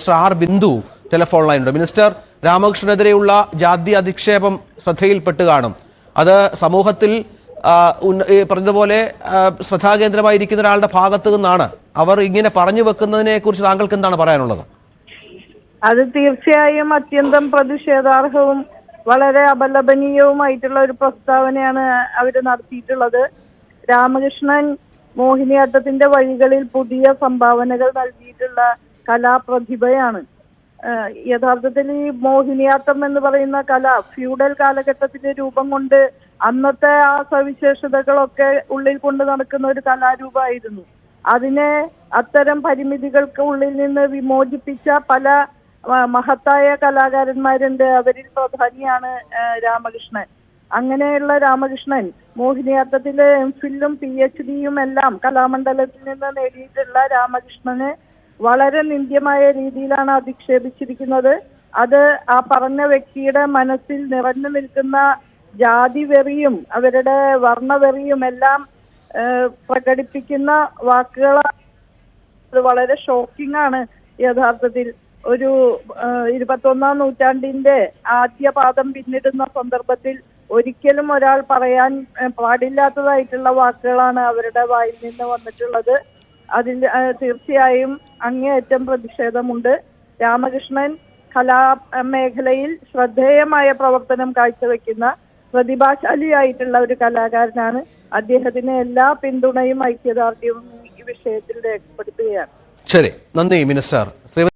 Minister R Bindu telephone ലൈനുണ്ട്. Minister, രാമകൃഷ്ണനെതിരെയുള്ള ജാതി അധിക്ഷേപം ശ്രദ്ധയിൽപ്പെട്ട് കാണും. അത് സമൂഹത്തിൽ പറഞ്ഞതുപോലെ ശ്രദ്ധാകേന്ദ്രമായിരിക്കുന്ന ഒരാളുടെ ഭാഗത്തു നിന്നാണ്. അവർ ഇങ്ങനെ പറഞ്ഞു വെക്കുന്നതിനെ കുറിച്ച് താങ്കൾക്ക് എന്താണ് പറയാനുള്ളത്? അത് തീർച്ചയായും അത്യന്തം പ്രതിഷേധാർഹവും വളരെ അപലപനീയവുമായിട്ടുള്ള ഒരു പ്രസ്താവനയാണ് അവർ നടത്തിയിട്ടുള്ളത്. രാമകൃഷ്ണൻ മോഹിനിയാട്ടത്തിന്റെ വഴികളിൽ പുതിയ സംഭാവനകൾ നൽകിയിട്ടുള്ള കലാപ്രതിഭയാണ്. യഥാർത്ഥത്തിൽ ഈ മോഹിനിയാട്ടം എന്ന് പറയുന്ന കല ഫ്യൂഡൽ കാലഘട്ടത്തിന്റെ രൂപം കൊണ്ട് അന്നത്തെ ആ സവിശേഷതകളൊക്കെ ഉള്ളിൽ കൊണ്ട് നടക്കുന്ന ഒരു കലാരൂപമായിരുന്നു. അതിനെ അത്തരം പരിമിതികൾക്ക് ഉള്ളിൽ നിന്ന് വിമോചിപ്പിച്ച പല മഹത്തായ കലാകാരന്മാരുണ്ട്. അവരിൽ പ്രധാനിയാണ് രാമകൃഷ്ണൻ. അങ്ങനെയുള്ള രാമകൃഷ്ണൻ മോഹിനിയാട്ടത്തിലെ എംഫിലും PhDയും എല്ലാം കലാമണ്ഡലത്തിൽ നിന്ന് നേടിയിട്ടുള്ള രാമകൃഷ്ണനെ വളരെ നിന്ദ്യമായ രീതിയിലാണ് അധിക്ഷേപിച്ചിരിക്കുന്നത്. അത് ആ പറഞ്ഞ വ്യക്തിയുടെ മനസ്സിൽ നിറഞ്ഞു നിൽക്കുന്ന ജാതി വെറിയും അവരുടെ വർണ്ണവെറിയും എല്ലാം പ്രകടിപ്പിക്കുന്ന വാക്കുകളാണ്. അത് വളരെ ഷോക്കിംഗ് ആണ്. യഥാർത്ഥത്തിൽ ഒരു 21ാം നൂറ്റാണ്ടിന്റെ ആദ്യ പാദം പിന്നിടുന്ന സന്ദർഭത്തിൽ ഒരിക്കലും ഒരാൾ പറയാൻ പാടില്ലാത്തതായിട്ടുള്ള വാക്കുകളാണ് അവരുടെ വായിൽ നിന്ന് വന്നിട്ടുള്ളത്. അതിൽ തീർച്ചയായും അങ്ങേയറ്റം പ്രതിഷേധമുണ്ട്. രാമകൃഷ്ണൻ കലാ മേഖലയിൽ ശ്രദ്ധേയമായ പ്രവർത്തനം കാഴ്ചവെക്കുന്ന പ്രതിഭാശാലിയായിട്ടുള്ള ഒരു കലാകാരനാണ്. അദ്ദേഹത്തിന് എല്ലാ പിന്തുണയും ഐക്യദാർഢ്യവും ഈ വിഷയത്തിൽ രേഖപ്പെടുത്തുകയാണ്. ശരി, നന്ദി മിനിസ്റ്റർ.